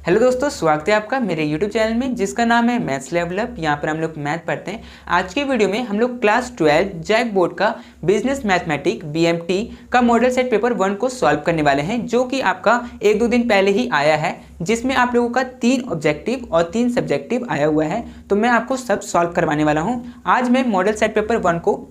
Hello दोस्तों, स्वागत है आपका मेरे यूट्यूब चैनल में जिसका नाम है मैथ्स लेवल अप। यहाँ पर हम लोग मैथ पढ़ते हैं। आज के वीडियो में हम लोग क्लास 12 जैक बोर्ड का बिजनेस मैथमेटिक बीएमटी का मॉडल सेट पेपर 1 को सॉल्व करने वाले हैं, जो कि आपका 1-2 दिन पहले ही आया है, जिसमें आप लोगों का 3 ऑब्जेक्टिव और 3 सब्जेक्टिव आया हुआ है। तो मैं आपको सब सॉल्व करवाने वाला हूँ। आज मैं मॉडल सेट पेपर 1 को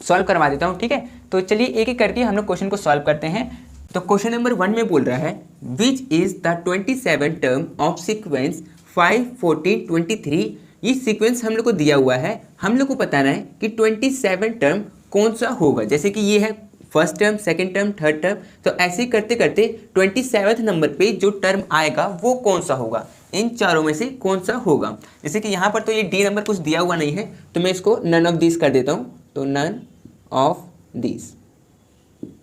सॉल्व करवा देता हूँ, ठीक है। तो चलिए एक एक करके हम लोग क्वेश्चन को सॉल्व करते हैं। तो क्वेश्चन नंबर 1 में बोल रहा है which is the 27 term of sequence 5, 14, 23। ये सीक्वेंस हम लोग को दिया हुआ है, हम लोग को बताना है कि 27 टर्म कौन सा होगा। जैसे कि ये है first term, second term, third term, तो ऐसे ही करते करते 27वें नंबर पे जो टर्म आएगा वो कौन सा होगा, इन चारों में से कौन सा होगा। जैसे कि यहाँ पर तो ये डी नंबर कुछ दिया हुआ नहीं है, तो मैं इसको नन ऑफ दिस कर देता हूँ। तो नन ऑफ दिस,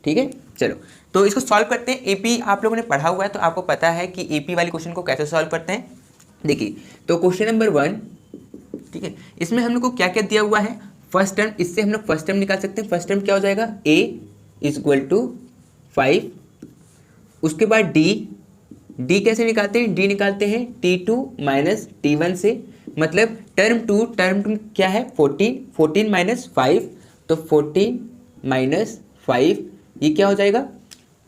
ठीक है। चलो तो इसको सॉल्व करते हैं। एपी आप लोगों ने पढ़ा हुआ है तो आपको पता है कि एपी वाले क्वेश्चन को कैसे सॉल्व करते हैं। देखिए तो क्वेश्चन नंबर 1, ठीक है, इसमें हम लोग को क्या क्या दिया हुआ है। फर्स्ट टर्म, इससे हम लोग फर्स्ट टर्म निकाल सकते हैं। फर्स्ट टर्म क्या हो जाएगा, a = 5। उसके बाद डी कैसे निकालते हैं, डी निकालते हैं t2 - t1 से, मतलब टर्म टू क्या है 14 - 5, तो 14 - 5 ये क्या हो जाएगा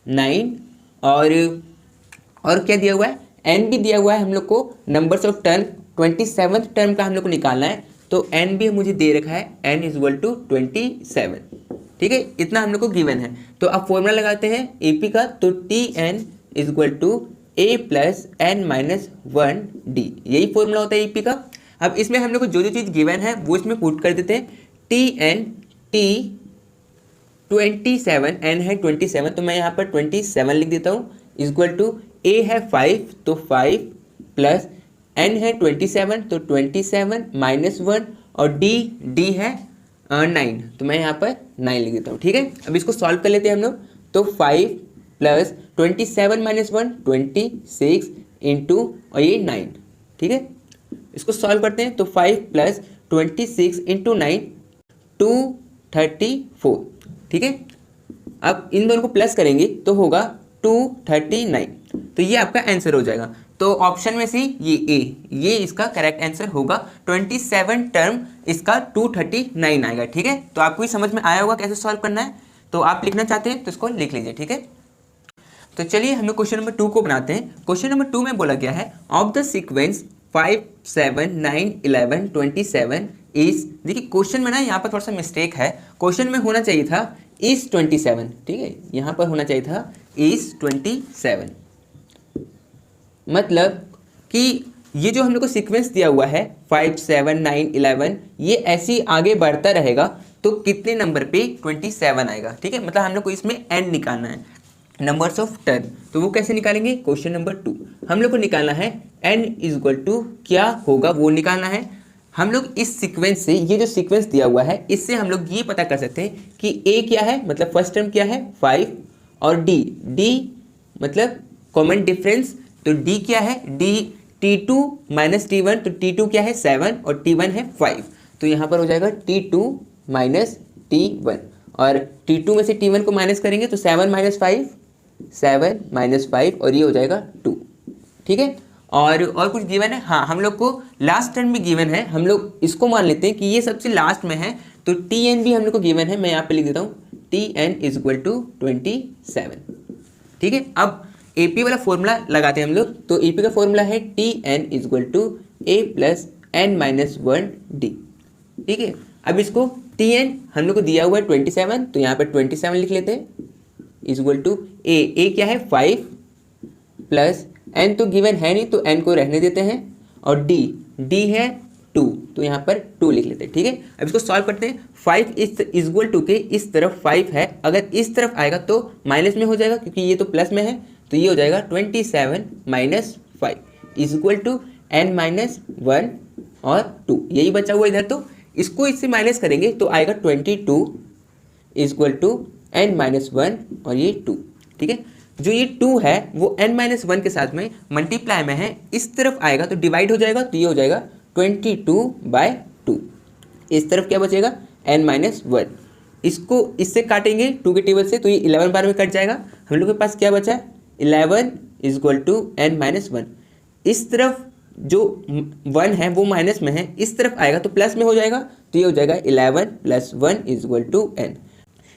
9। और क्या दिया हुआ है, n भी दिया हुआ है हम लोग को। Numbers of term 27th term का हम लोग को निकालना है, तो n भी मुझे दे रखा है, n = 27, ठीक है। इतना हम लोग को गिवन है। तो अब फॉर्मूला लगाते हैं AP का, तो Tn = a + n - 1d, यही फॉर्मूला होता है AP का। अब इसमें हम लोग को जो जो चीज़ गिवन है वो इसमें पुट कर देते हैं। Tn 27, n है 27, तो मैं यहाँ पर 27 लिख देता हूँ, = a है 5, तो 5 प्लस n है 27, तो 27 - 1, और d है 9, तो मैं यहाँ पर 9 लिख देता हूँ, ठीक है। अब इसको सॉल्व कर लेते हैं हम लोग। तो 5 + 27 - 1 26 इंटू और ये 9, ठीक है। इसको सॉल्व करते हैं। तो 5 + 26 इंटू 9 234, ठीक है। अब इन दोनों को प्लस करेंगे तो होगा 239, तो ये आपका आंसर हो जाएगा। तो ऑप्शन में से ये इसका करेक्ट आंसर होगा। 27 टर्म इसका 239 आएगा, ठीक है। तो आपको ही समझ में आया होगा कैसे सॉल्व करना है। तो आप लिखना चाहते हैं तो इसको लिख लीजिए, ठीक है। तो चलिए हम लोग क्वेश्चन नंबर 2 को बनाते हैं। क्वेश्चन नंबर 2 में बोला गया है ऑफ द सीक्वेंस 5, 7, 9, 11, 27 इज। देखिए क्वेश्चन में ना यहाँ पर थोड़ा सा मिस्टेक है। क्वेश्चन में होना चाहिए था इज 27, ठीक है, यहाँ पर होना चाहिए था इज 27। मतलब कि ये जो हम लोग को सीक्वेंस दिया हुआ है 5, 7, 9, 11, ये ऐसे ही आगे बढ़ता रहेगा, तो कितने नंबर पे 27 आएगा, ठीक है। मतलब हम लोग को इसमें n निकालना है, नंबर्स ऑफ टर्म। तो वो कैसे निकालेंगे, क्वेश्चन नंबर 2 हम लोग को निकालना है n = क्या होगा वो निकालना है। हम लोग इस सीक्वेंस से, ये जो सीक्वेंस दिया हुआ है इससे हम लोग ये पता कर सकते हैं कि a क्या है, मतलब फर्स्ट टर्म क्या है 5, और d मतलब कॉमन डिफरेंस, तो d क्या है, d t2 - t1, तो t2 क्या है 7 और t1 है 5, तो यहाँ पर हो जाएगा t2 - t1, और t2 में से t1 को माइनस करेंगे तो 7 - 5 और ये हो जाएगा 2, ठीक है। और कुछ गिवन है, हाँ हम लोग को लास्ट टर्म भी गिवन है। हम लोग इसको मान लेते हैं कि ये सबसे लास्ट में है, तो Tn भी हम लोग को गिवन है। मैं यहाँ पे लिख देता हूँ Tn = 27, ठीक है। अब AP वाला फॉर्मूला लगाते हैं हम लोग। तो AP का फॉर्मूला है Tn = a + n - 1d, ठीक है। अब इसको Tn हम लोग को दिया हुआ है 27, तो यहाँ पर 27 लिख लेते हैं, = a क्या है 5 प्लस n तो गिवन है नहीं, तो n को रहने देते हैं, और d है 2, तो यहाँ पर 2 लिख लेते हैं, ठीक है। अब इसको सॉल्व करते हैं। 5 = के इस तरफ 5 है, अगर इस तरफ आएगा तो माइनस में हो जाएगा, क्योंकि ये तो प्लस में है, तो ये हो जाएगा 27 - 5 = n - 1 और 2, यही बचा हुआ इधर। तो इसको इससे माइनस करेंगे तो आएगा 22 = n - 1 और ये 2, ठीक है। जो ये 2 है वो n - 1 के साथ में मल्टीप्लाई में है, इस तरफ आएगा तो डिवाइड हो जाएगा, तो ये हो जाएगा 22/2। इस तरफ क्या बचेगा n - 1, इसको इससे काटेंगे 2 के टेबल से, तो ये 11 बार में कट जाएगा। हम लोग के पास क्या बचा है 11 = n - 1। इस तरफ जो 1 है वो माइनस में है, इस तरफ आएगा तो प्लस में हो जाएगा, तो ये हो जाएगा 11 + 1 = n।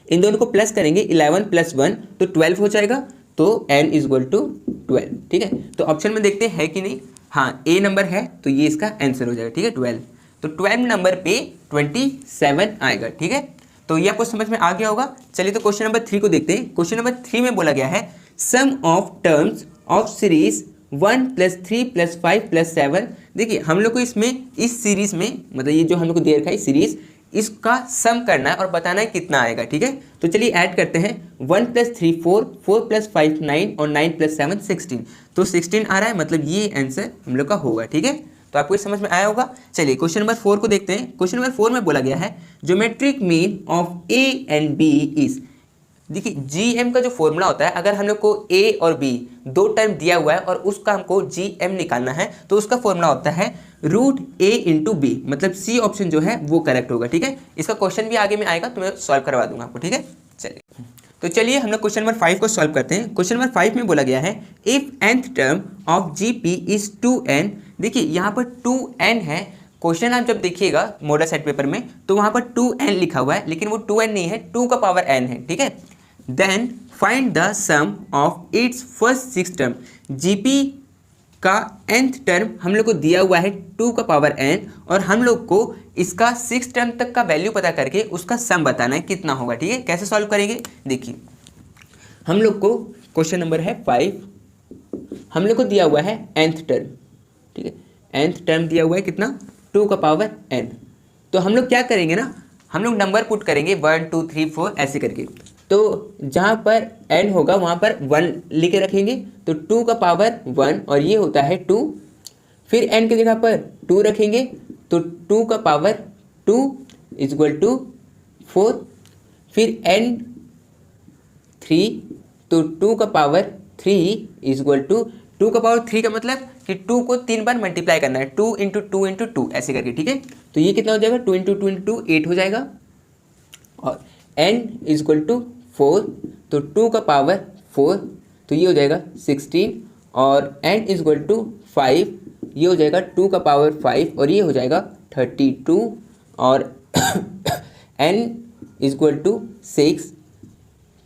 इन दोनों को प्लस करेंगे, 11 + 1 तो 12 हो जाएगा, तो n = 12। ठीक है, तो ऑप्शन में देखते हैं कि नहीं, हाँ ए नंबर है, तो ये इसका आंसर हो जाएगा। ठीक है, 12, तो 12 नंबर पे 27 आएगा। ठीक है, तो ये आपको समझ में आ गया होगा। चलिए तो क्वेश्चन नंबर 3 को देखते हैं। क्वेश्चन नंबर 3 में बोला गया है sum of terms of series 1 + 3 + 5 + 7। देखिए हम लोग को इसमें इस सीरीज में, मतलब ये जो हम लोग को दे रखा है सीरीज, इसका सम करना है और बताना है कितना आएगा। ठीक है, तो चलिए ऐड करते हैं। 1 + 3 4, 4 + 5 9 और 9 + 7 16, तो 16 आ रहा है, मतलब ये आंसर हम लोग का होगा। ठीक है, तो आपको समझ में आया होगा। चलिए क्वेश्चन नंबर 4 को देखते हैं। क्वेश्चन नंबर 4 में बोला गया है geometric mean of A and B is. देखिए GM का जो फॉर्मूला होता है, अगर हम लोग को A और B दो टर्म दिया हुआ है और उसका हमको GM निकालना है, तो उसका फॉर्मूला होता है √A × B, मतलब C ऑप्शन जो है वो करेक्ट होगा। ठीक है, इसका क्वेश्चन भी आगे में आएगा तो मैं सॉल्व करवा दूंगा आपको। ठीक है, चलिए तो चलिए हम लोग क्वेश्चन नंबर 5 को सॉल्व करते हैं। क्वेश्चन नंबर 5 में बोला गया है if nth term of GP is 2n। देखिए यहाँ पर 2n है। क्वेश्चन आप जब देखिएगा मॉडल सेट पेपर में तो वहाँ पर 2n लिखा हुआ है, लेकिन वो 2n नहीं है, 2 का पावर n है। ठीक है, then find the sum of its first 6 term. GP का nth टर्म हम लोग को दिया हुआ है 2 का पावर n, और हम लोग को इसका 6 टर्म तक का वैल्यू पता करके उसका सम बताना है कितना होगा। ठीक है, कैसे सॉल्व करेंगे, देखिए हम लोग को क्वेश्चन नंबर है 5, हम लोग को दिया हुआ है nth टर्म। ठीक है, nth टर्म दिया हुआ है कितना, 2 का पावर n। तो हम लोग क्या करेंगे ना, हम लोग नंबर पुट करेंगे 1 2 3 4 ऐसे करके। तो जहाँ पर n होगा वहाँ पर 1 लिख के रखेंगे, तो 2 का पावर 1 और ये होता है 2। फिर n की जगह पर 2 रखेंगे, तो 2 का पावर 2 = 4। फिर n 3, तो 2 का पावर 3 = 2 का पावर 3 का मतलब कि 2 को 3 बार मल्टीप्लाई करना है, 2 × 2 × 2 ऐसे करके। ठीक है, तो ये कितना हो जाएगा, 2 × 2 × 2 8 हो जाएगा, और n = 4, तो 2 का पावर 4, तो ये हो जाएगा 16, और n = 5, ये हो जाएगा 2 का पावर 5 और ये हो जाएगा 32, और n = 6,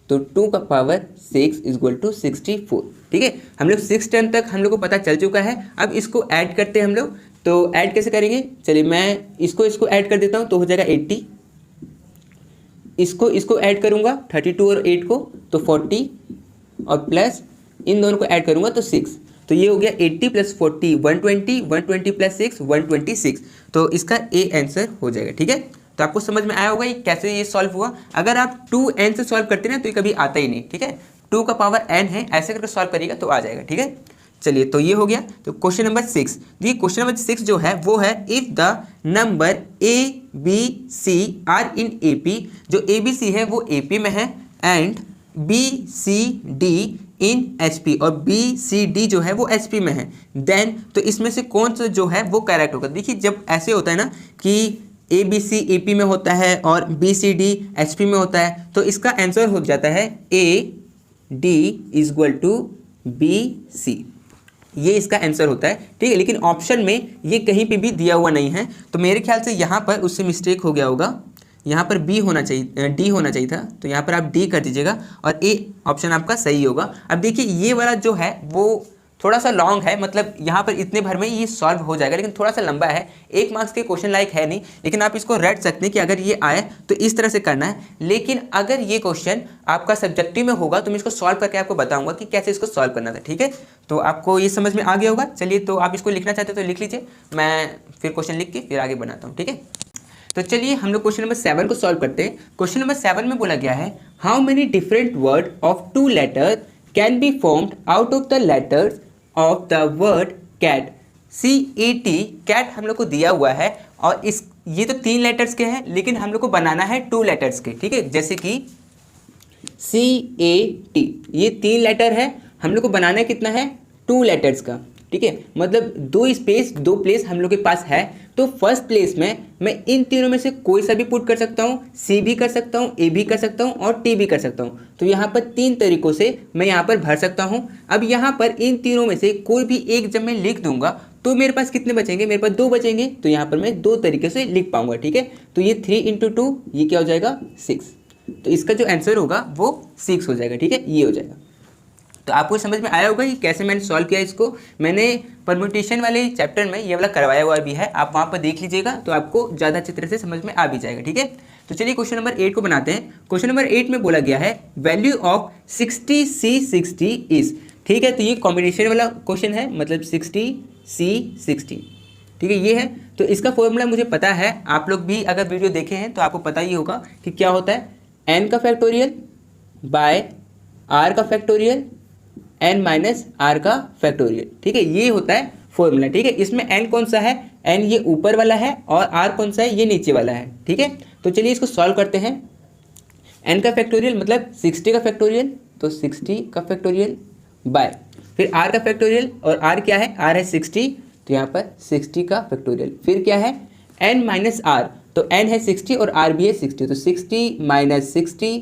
तो 2 का पावर 6 = 64। ठीक है, हम लोग 6 टर्म तक हम लोग को पता चल चुका है। अब इसको ऐड करते हैं हम लोग, तो ऐड कैसे करेंगे, चलिए मैं इसको ऐड कर देता हूँ, तो हो जाएगा 80। इसको ऐड करूँगा 32 और 8 को, तो 40, और प्लस इन दोनों को ऐड करूँगा तो 6, तो ये हो गया 80 + 40 120, 120 + 6 126, तो इसका A आंसर हो जाएगा। ठीक है, तो आपको समझ में आया होगा ये कैसे ये सॉल्व हुआ। अगर आप 2n से सॉल्व करते हैं तो ये कभी आता ही नहीं। ठीक है, 2 का पावर n है, ऐसे करके सॉल्व करिएगा तो आ जाएगा। ठीक है, चलिए तो ये हो गया। तो क्वेश्चन नंबर 6, देखिए क्वेश्चन नंबर 6 जो है वो है if the number ABC are in AP। जो ABC है वो AP में है, एंड BCD इन HP, और BCD जो है वो HP में है, देन तो इसमें से कौन सा जो है वो करेक्ट होगा। देखिए जब ऐसे होता है ना कि ABC AP में होता है और BCD HP में होता है, तो इसका आंसर हो जाता है AD = BC, ये इसका आंसर होता है। ठीक है, लेकिन ऑप्शन में ये कहीं पे भी दिया हुआ नहीं है, तो मेरे ख्याल से यहाँ पर उससे मिस्टेक हो गया होगा, यहाँ पर B होना चाहिए, D होना चाहिए था, तो यहाँ पर आप D कर दीजिएगा और A ऑप्शन आपका सही होगा। अब देखिए ये वाला जो है वो थोड़ा सा लॉन्ग है, मतलब यहाँ पर इतने भर में ये सॉल्व हो जाएगा, लेकिन थोड़ा सा लंबा है, 1 मार्क्स के क्वेश्चन लाइक है नहीं, लेकिन आप इसको रट सकते हैं कि अगर ये आए तो इस तरह से करना है। लेकिन अगर ये क्वेश्चन आपका सब्जेक्टिव में होगा तो मैं इसको सॉल्व करके आपको बताऊंगा कि कैसे इसको सॉल्व करना था। ठीक है, तो आपको ये समझ में आ गया होगा। चलिए तो आप इसको लिखना चाहते हो तो लिख लीजिए, मैं फिर क्वेश्चन लिख के फिर आगे बनाता हूँ। ठीक है, तो चलिए हम लोग क्वेश्चन नंबर 7 को सॉल्व करते हैं। क्वेश्चन नंबर 7 में बोला गया है how many different word of 2 letter can be formed out of the letters of the word cat. CAT, cat हम लोग को दिया हुआ है, और इस ये तो 3 लेटर्स के हैं, लेकिन हम लोग को बनाना है 2 लेटर्स के। ठीक है, जैसे कि CAT, ये 3 लेटर है, हम लोग को बनाना है कितना है, 2 लेटर्स का। ठीक है, मतलब 2 स्पेस 2 प्लेस हम लोग के पास है, तो फर्स्ट प्लेस में मैं इन तीनों में से कोई सा भी पुट कर सकता हूँ, सी भी कर सकता हूँ, ए भी कर सकता हूँ और टी भी कर सकता हूँ। तो यहाँ पर 3 तरीकों से मैं यहाँ पर भर सकता हूँ। अब यहाँ पर इन तीनों में से कोई भी एक जब मैं लिख दूंगा तो मेरे पास कितने बचेंगे, मेरे पास 2 बचेंगे। तो यहाँ पर मैं 2 तरीके से लिख पाऊंगा, ठीक है। तो ये 3 × 2 ये क्या हो जाएगा 6। तो इसका जो आंसर होगा वो 6 हो जाएगा, ठीक है, ये हो जाएगा। तो आपको समझ में आया होगा कि कैसे मैंने सॉल्व किया इसको। मैंने परम्यूटेशन वाले चैप्टर में ये वाला करवाया हुआ भी है, आप वहाँ पर देख लीजिएगा तो आपको ज़्यादा अच्छी तरह से समझ में आ भी जाएगा, ठीक है। तो चलिए क्वेश्चन नंबर 8 को बनाते हैं। क्वेश्चन नंबर 8 में बोला गया है वैल्यू ऑफ 60C60 इज, ठीक है। तो ये कॉम्बिनेशन वाला क्वेश्चन है, मतलब 60C60, ठीक है, ये है। तो इसका फॉर्मूला मुझे पता है, आप लोग भी अगर वीडियो देखे हैं तो आपको पता ही होगा कि क्या होता है, n का फैक्टोरियल बाय r का फैक्टोरियल n माइनस r का फैक्टोरियल, ठीक है, ये होता है फॉर्मूला, ठीक है। इसमें n कौन सा है, n ये ऊपर वाला है और r कौन सा है, ये नीचे वाला है, ठीक है। तो चलिए इसको सॉल्व करते हैं। n का फैक्टोरियल मतलब 60 का फैक्टोरियल, तो 60 का फैक्टोरियल बाय फिर r का फैक्टोरियल, और r क्या है, r है 60, तो यहाँ पर 60 का फैक्टोरियल, फिर क्या है n माइनस r, तो n है 60 और r भी है 60, तो 60 माइनस 60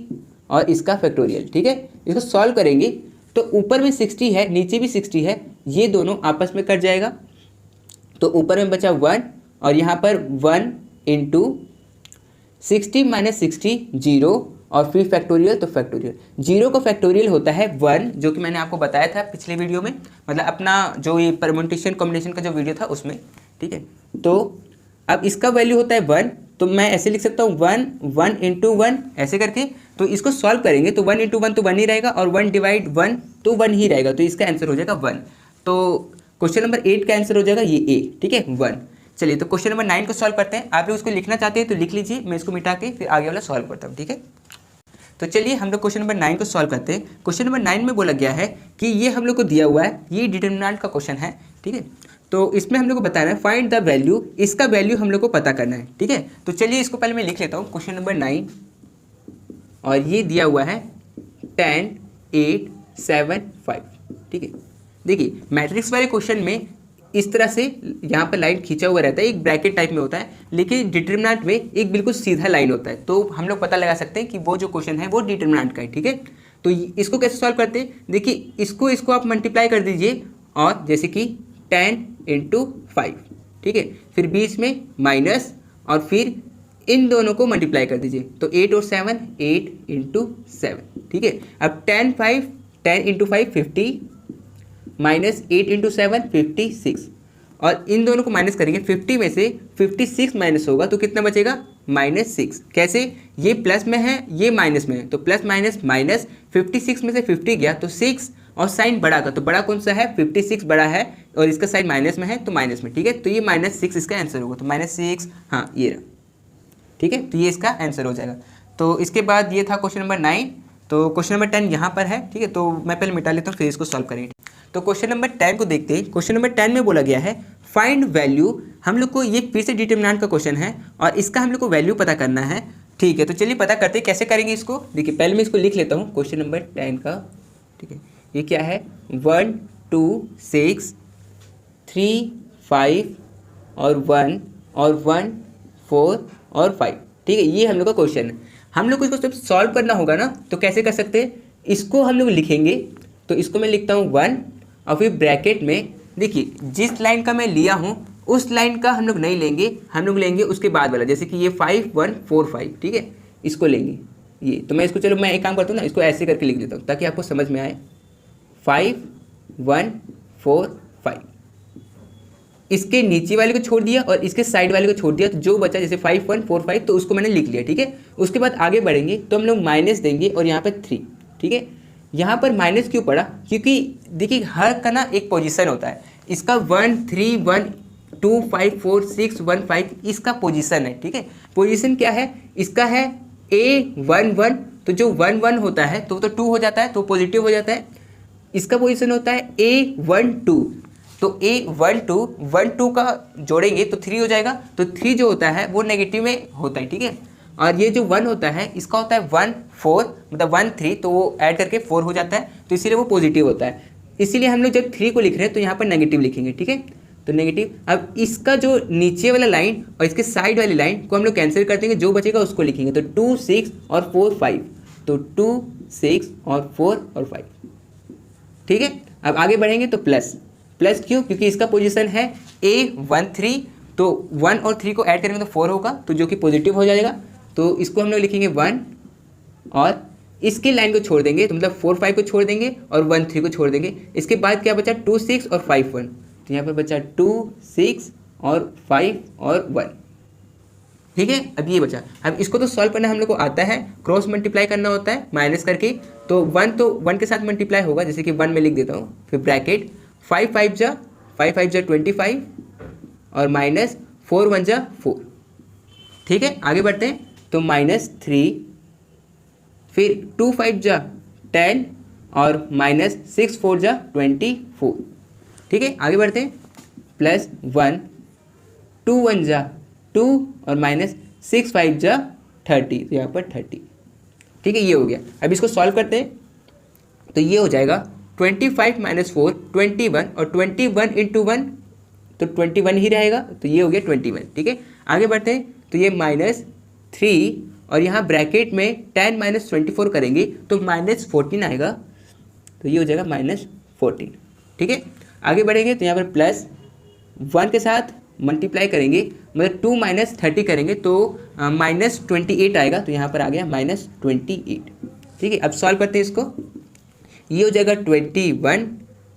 और इसका फैक्टोरियल, ठीक है। इसको सॉल्व करेंगे तो ऊपर में 60 है, नीचे भी 60 है, ये दोनों आपस में कट जाएगा। तो ऊपर में बचा 1 और यहाँ पर 1 × 60 माइनस 60 0 और फिर फैक्टोरियल, तो फैक्टोरियल 0 का फैक्टोरियल होता है 1, जो कि मैंने आपको बताया था पिछले वीडियो में, मतलब अपना जो ये परम्यूटेशन कॉम्बिनेशन का जो वीडियो था उसमें, ठीक है। तो अब इसका वैल्यू होता है 1, तो मैं ऐसे लिख सकता हूँ 1 × 1 ऐसे करके। तो इसको सॉल्व करेंगे तो 1 × 1 तो 1 ही रहेगा और 1 डिवाइड 1 तो 1 ही रहेगा, तो इसका आंसर हो जाएगा 1। तो क्वेश्चन नंबर 8 का आंसर हो जाएगा ये ए, ठीक है, 1। चलिए तो क्वेश्चन नंबर 9 को सॉल्व करते हैं। आप लोग उसको लिखना चाहते हैं तो लिख लीजिए, मैं इसको मिटा के फिर आगे वाला सॉल्व करता हूँ, ठीक है। तो चलिए हम लोग क्वेश्चन नंबर 9 को सॉल्व करते हैं। क्वेश्चन नंबर 9 में बोला गया है कि ये हम लोग को दिया हुआ है, ये डिटरमिनेंट का क्वेश्चन है, ठीक है। तो इसमें हम लोग को बताना है फाइंड द वैल्यू, इसका वैल्यू हम लोग को पता करना है, ठीक है। तो चलिए इसको पहले मैं लिख लेता हूँ, क्वेश्चन नंबर 9, और ये दिया हुआ है 10 8 7 5, ठीक है। देखिए मैट्रिक्स वाले क्वेश्चन में इस तरह से यहाँ पर लाइन खींचा हुआ रहता है, एक ब्रैकेट टाइप में होता है, लेकिन डिटरमिनेंट में एक बिल्कुल सीधा लाइन होता है। तो हम लोग पता लगा सकते हैं कि वो जो क्वेश्चन है वो डिटरमिनेंट का है, ठीक है। तो इसको कैसे सॉल्व करते हैं, देखिए इसको आप मल्टीप्लाई कर दीजिए, और जैसे कि 10 × 5, ठीक है, फिर बीच में माइनस और फिर इन दोनों को मल्टीप्लाई कर दीजिए, तो 8 और 7 8 × 7, ठीक है। अब 10 × 5 50 माइनस 8 × 7 56, और इन दोनों को माइनस करेंगे, 50 में से 56 माइनस होगा तो कितना बचेगा -6। कैसे, ये प्लस में है ये माइनस में है, तो प्लस माइनस माइनस, 56 में से 50 गया तो 6, और साइन बड़ा का, तो बड़ा कौन सा है 56 बड़ा है, और इसका साइन माइनस में है तो माइनस में, ठीक है। तो ये -6 इसका आंसर होगा, तो -6, हाँ ये रहा, ठीक है। तो ये इसका आंसर हो जाएगा। तो इसके बाद ये था क्वेश्चन नंबर 9। तो क्वेश्चन नंबर 10 यहाँ पर है, ठीक है। तो मैं पहले मिटा लेता हूँ फिर इसको सॉल्व करेंगे। तो क्वेश्चन नंबर 10 को देखते हैं। क्वेश्चन नंबर 10 में बोला गया है फाइंड वैल्यू, हम लोग को ये फिर से डिटरमिनेंट का क्वेश्चन है और इसका हम लोग को वैल्यू पता करना है, ठीक है। तो चलिए पता करते हैं कैसे करेंगे इसको। देखिए पहले मैं इसको लिख लेता हूँ क्वेश्चन नंबर 10 का, ठीक है। ये क्या है 1 2 6 3 5 और 1 और 1 4 और 5, ठीक है। ये हम लोग का क्वेश्चन है। हम लोग को इसको जब सॉल्व करना होगा ना तो कैसे कर सकते हैं, इसको हम लोग लिखेंगे, तो इसको मैं लिखता हूँ 1 और फिर ब्रैकेट में, देखिए जिस लाइन का मैं लिया हूँ उस लाइन का हम लोग नहीं लेंगे, हम लोग लेंगे उसके बाद वाला, जैसे कि ये 5 1 4 5, ठीक है, इसको लेंगे ये। तो मैं इसको, चलो मैं एक काम करता हूँ ना, इसको ऐसे करके लिख देता हूँ ताकि आपको समझ में आए। 5 1 4 5, इसके नीचे वाले को छोड़ दिया और इसके साइड वाले को छोड़ दिया, तो जो बचा जैसे 5 1 4 5, तो उसको मैंने लिख लिया, ठीक है। उसके बाद आगे बढ़ेंगे तो हम लोग माइनस देंगे और यहाँ पर 3, ठीक है। यहाँ पर माइनस क्यों पड़ा, क्योंकि देखिए हर का ना एक पोजीशन होता है, इसका 1 3 1 2 5 4 6 1 5 इसका पोजीशन है, ठीक है। पोजीशन क्या है, इसका है A1 1, तो जो 1 1 होता है तो 2 हो जाता है, तो पॉजिटिव हो जाता है। इसका पोजीशन होता है A1 2, तो A1 2 1 2 का जोड़ेंगे तो 3 हो जाएगा, तो 3 जो होता है वो नेगेटिव में होता है, ठीक है। और ये जो 1 होता है इसका होता है 1 4, मतलब 1 3, तो वो ऐड करके 4 हो जाता है, तो इसीलिए वो पॉजिटिव होता है। इसीलिए हम लोग जब 3 को लिख रहे हैं तो यहाँ पर नेगेटिव लिखेंगे, ठीक है। तो नेगेटिव। अब इसका जो नीचे वाला लाइन और इसके साइड वाली लाइन को हम लोग कैंसिल कर देंगे, जो बचेगा उसको लिखेंगे। तो 2 6 और 4 5, तो 2 6 और 4 और 5, ठीक है। अब आगे बढ़ेंगे तो प्लस क्यों, क्योंकि इसका पोजीशन है A1 3, तो 1 और 3 को ऐड करेंगे तो 4 होगा, तो जो कि पॉजिटिव हो जाएगा। तो इसको हम लोग लिखेंगे 1 और इसकी लाइन को छोड़ देंगे, तो मतलब 4 5 को छोड़ देंगे और 1 3 को छोड़ देंगे। इसके बाद क्या बचा, 2 6 और 5 1, तो यहाँ पर बचा 2 6 और 5 और 1, ठीक है। अब ये बचा। अब इसको तो सॉल्व करना हम लोग को आता है, क्रॉस मल्टीप्लाई करना होता है माइनस करके। तो 1 के साथ मल्टीप्लाई होगा, जैसे कि 1 में लिख देता हूँ, फिर ब्रैकेट 5 5 जा 25 और माइनस 4 1 जा 4, ठीक है। आगे बढ़ते हैं तो -3, फिर 2 5 जा 10 और माइनस 6 4 जा 24, ठीक है। आगे बढ़ते हैं +1, 2 1 जा 2 और माइनस 6 5 जा 30, तो यहाँ पर 30, ठीक है। ये हो गया। अब इसको सॉल्व करते हैं तो ये हो जाएगा 25 - 4 21, और 21 × 1 तो 21 ही रहेगा, तो ये हो गया 21, ठीक है। आगे बढ़ते हैं तो ये -3 और यहाँ ब्रैकेट में 10 - 24 करेंगे तो -14 आएगा, तो ये हो जाएगा -14, ठीक है। आगे बढ़ेंगे तो यहाँ पर +1 के साथ मल्टीप्लाई करेंगे, मतलब 2 - 30 करेंगे तो -28 आएगा, तो यहाँ पर आ गया -28, ठीक है। अब सॉल्व करते हैं इसको। ये हो जाएगा 21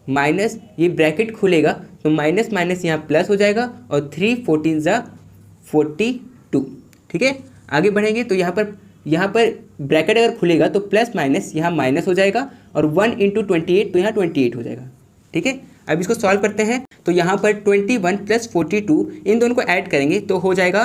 माइनस, ये ब्रैकेट खुलेगा तो माइनस माइनस यहाँ प्लस हो जाएगा, और 3 14 जा 42, ठीक है। आगे बढ़ेंगे तो यहाँ पर ब्रैकेट अगर खुलेगा तो प्लस माइनस यहाँ माइनस हो जाएगा, और 1 × 28 तो यहाँ 28 हो जाएगा, ठीक है। अब इसको सॉल्व करते हैं तो यहाँ पर 21 + 42 इन दोनों को ऐड करेंगे तो हो जाएगा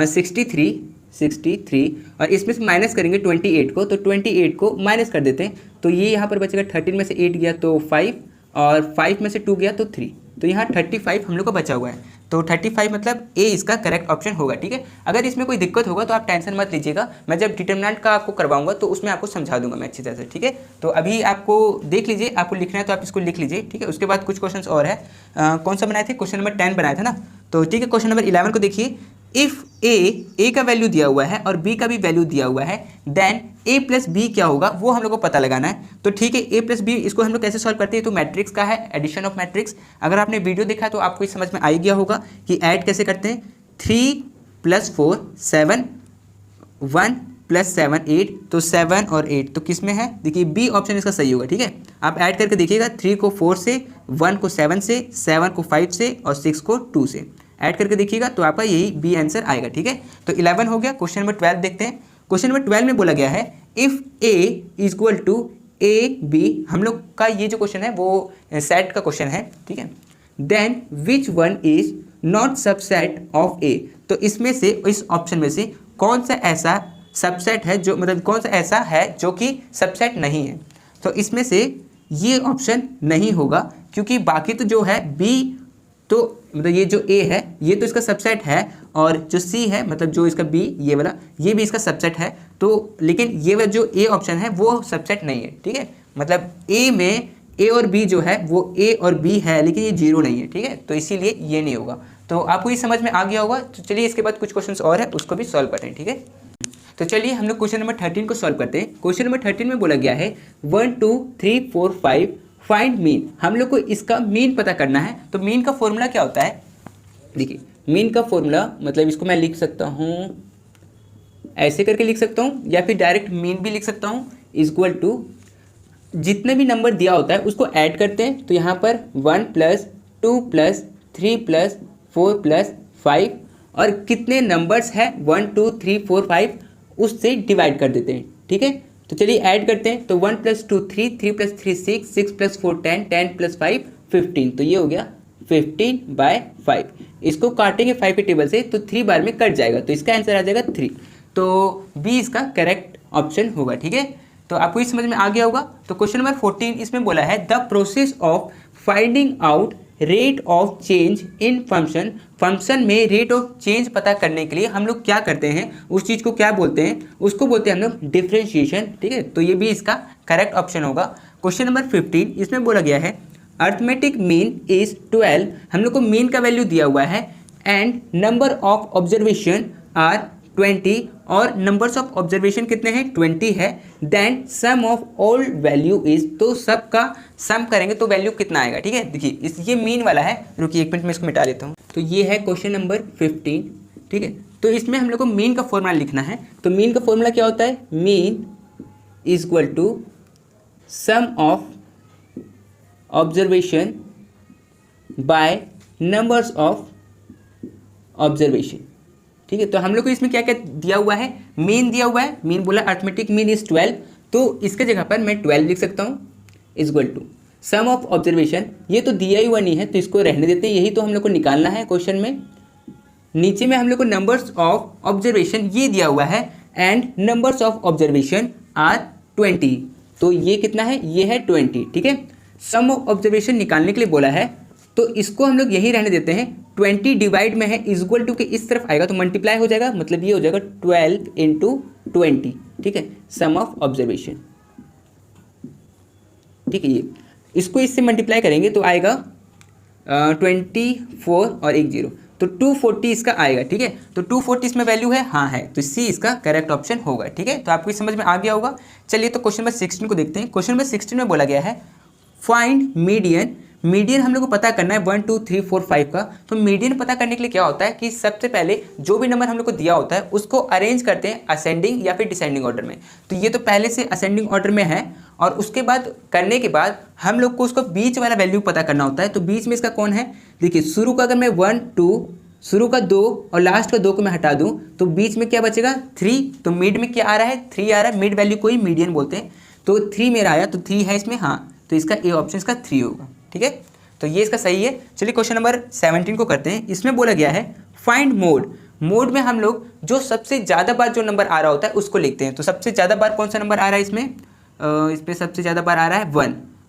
63, और इसमें से माइनस करेंगे 28 को, तो 28 को माइनस कर देते हैं, तो ये यहाँ पर बचेगा 13 में से 8 गया तो 5, और 5 में से 2 गया तो 3, तो यहाँ 35 हम लोग का बचा हुआ है। तो 35 मतलब ए इसका करेक्ट ऑप्शन होगा, ठीक है। अगर इसमें कोई दिक्कत होगा तो आप टेंशन मत लीजिएगा, मैं जब डिटरमिनेंट का आपको करवाऊंगा तो उसमें आपको समझा दूंगा मैं अच्छी तरह से, ठीक है। तो अभी आपको देख लीजिए, आपको लिखना है तो आप इसको लिख लीजिए, ठीक है। उसके बाद कुछ क्वेश्चन और है, कौन सा बनाए थे, क्वेश्चन नंबर 10 बनाया था ना, तो ठीक है। क्वेश्चन नंबर 11 को देखिए, इफ़ ए का वैल्यू दिया हुआ है और बी का भी वैल्यू दिया हुआ है, देन a + b क्या होगा वो हम लोग को पता लगाना है। तो ठीक है, a + b इसको हम लोग कैसे सॉल्व करते हैं, तो मैट्रिक्स का है, एडिशन ऑफ मैट्रिक्स। अगर आपने वीडियो देखा है तो आपको इस समझ में आ ही गया होगा कि ऐड कैसे करते हैं। 3 + 4 7, 1 + 7 8, तो 7 और 8 तो किस में है, देखिए बी ऑप्शन इसका सही होगा, ठीक है। आप ऐड करके देखिएगा, 3 को 4 से, 1 को 7 से, 7 को 5 से और 6 को 2 से ऐड करके देखिएगा, तो आपका यही बी आंसर आएगा, ठीक है। तो 11 हो गया। क्वेश्चन नंबर 12 देखते हैं। क्वेश्चन नंबर 12 में बोला गया है, इफ़ ए = AB, हम लोग का ये जो क्वेश्चन है वो सेट का क्वेश्चन है, ठीक है। Then which one is not subset of A, तो इसमें से, इस ऑप्शन में से कौन सा ऐसा सबसेट है जो, मतलब कौन सा ऐसा है जो कि सबसेट नहीं है। तो इसमें से ये ऑप्शन नहीं होगा, क्योंकि बाकी तो जो है बी, तो मतलब ये जो A है ये तो इसका सबसेट है, और जो C है मतलब जो इसका B ये वाला, ये भी इसका सबसेट है। तो लेकिन ये वाला जो A ऑप्शन है वो सबसेट नहीं है, ठीक है। मतलब A में A और B जो है वो A और B है, लेकिन ये 0 नहीं है, ठीक है। तो इसीलिए ये नहीं होगा। तो आपको ये समझ में आ गया होगा। तो चलिए इसके बाद कुछ क्वेश्चन और है, उसको भी सॉल्व करते हैं, ठीक है। तो चलिए हम लोग क्वेश्चन नंबर 13 को सॉल्व करते हैं। क्वेश्चन नंबर 13 में बोला गया है 1 2 3 4 5 फाइंड मीन, हम लोग को इसका मीन पता करना है। तो मीन का फॉर्मूला क्या होता है, देखिए मीन का फॉर्मूला मतलब इसको मैं लिख सकता हूँ, ऐसे करके लिख सकता हूँ, या फिर डायरेक्ट मीन भी लिख सकता हूँ, = जितने भी नंबर दिया होता है उसको ऐड करते हैं। तो यहाँ पर 1 + 2 + 3 + 4 + 5, और कितने नंबर्स है 1 2 3 4 5 उससे डिवाइड कर देते हैं, ठीक है। तो चलिए ऐड करते हैं। तो 1 + 2 3, 3 + 3 6, 6 + 4 10, 10 + 5 15, तो ये हो गया 15/5। इसको काटेंगे 5 के टेबल से तो 3 बार में कट जाएगा, तो इसका आंसर आ जाएगा 3। तो बी इसका करेक्ट ऑप्शन होगा, ठीक है। तो आपको इस समझ में आ गया होगा। तो क्वेश्चन नंबर 14 इसमें बोला है, the process of finding out rate of change in function, function में रेट ऑफ चेंज पता करने के लिए हम लोग क्या करते हैं, उस चीज़ को क्या बोलते हैं, उसको बोलते हैं हम लोग डिफरेंशिएशन, ठीक है। तो ये भी इसका करेक्ट ऑप्शन होगा। क्वेश्चन नंबर 15 इसमें बोला गया है, अर्थमेटिक मीन इज 12, हम लोग को मीन का वैल्यू दिया हुआ है and number of observation are 20 और नंबर्स ऑफ ऑब्जर्वेशन कितने हैं 20 है, then sum of all value is, तो सब का सम करेंगे तो वैल्यू कितना आएगा। ठीक है, देखिए इस ये मीन वाला है, रुकिए एक मिनट में इसको मिटा लेता हूँ। तो ये है क्वेश्चन नंबर 15। ठीक है, तो इसमें हम लोग को मीन का फॉर्मूला लिखना है। तो मीन का फॉर्मूला क्या होता है, mean is equal to sum of observation by numbers of observation. ठीक है, तो हम लोग को इसमें क्या क्या दिया हुआ है, मीन दिया हुआ है, मीन बोला अर्थमेटिक मीन इज 12, तो इसके जगह पर मैं 12 लिख सकता हूँ is equal to sum of observation, ये तो दिया ही हुआ नहीं है तो इसको रहने देते हैं, यही तो हम लोग को निकालना है क्वेश्चन में। नीचे में हम लोग को नंबर्स ऑफ ऑब्जर्वेशन ये दिया हुआ है and numbers of observation are 20, तो ये कितना है, ये है 20। ठीक है, सम ऑफ ऑब्जर्वेशन निकालने के लिए बोला है तो इसको हम लोग यही रहने देते हैं। 20 डिवाइड में है इज इक्वल टू के इस तरफ आएगा तो मल्टीप्लाई हो जाएगा, मतलब ये हो जाएगा 12 इंटू 20। ठीक है, सम ऑफ ऑब्जर्वेशन। ठीक है, ये इसको इससे मल्टीप्लाई करेंगे तो आएगा 24 और एक 0, तो 240 इसका आएगा। ठीक है, तो 240 इसमें वैल्यू है, हाँ है, तो सी इसका करेक्ट ऑप्शन होगा। ठीक है, तो आपको समझ में आ गया होगा। चलिए तो क्वेश्चन नंबर 16 को देखते हैं। क्वेश्चन नंबर 16 में बोला गया है फाइंड मीडियन। मीडियन हम लोग को पता करना है 1 2 3 4 5 का। तो मीडियन पता करने के लिए क्या होता है कि सबसे पहले जो भी नंबर हम लोग को दिया होता है उसको अरेंज करते हैं असेंडिंग या फिर डिसेंडिंग ऑर्डर में। तो ये तो पहले से असेंडिंग ऑर्डर में है और उसके बाद करने के बाद हम लोग को उसको बीच वाला वैल्यू पता करना होता है। तो बीच में इसका कौन है, देखिए शुरू का अगर मैं 1 2, शुरू का 2 और लास्ट का 2 को मैं हटा दूं तो बीच में क्या बचेगा 3, तो मिड में क्या आ रहा है 3 आ रहा है, मिड वैल्यू को ही मीडियन बोलते हैं। तो 3 मेरा आया, तो 3 है इसमें, हाँ, तो इसका ए ऑप्शन इसका 3 होगा। ठीक है, तो ये इसका सही है। चलिए क्वेश्चन नंबर 17 को करते हैं। इसमें बोला गया है फाइंड मोड। मोड में हम लोग जो सबसे ज़्यादा बार जो नंबर आ रहा होता है उसको लिखते हैं। तो सबसे ज़्यादा बार कौन सा नंबर आ रहा है इसमें, इसमें सबसे ज़्यादा बार आ रहा है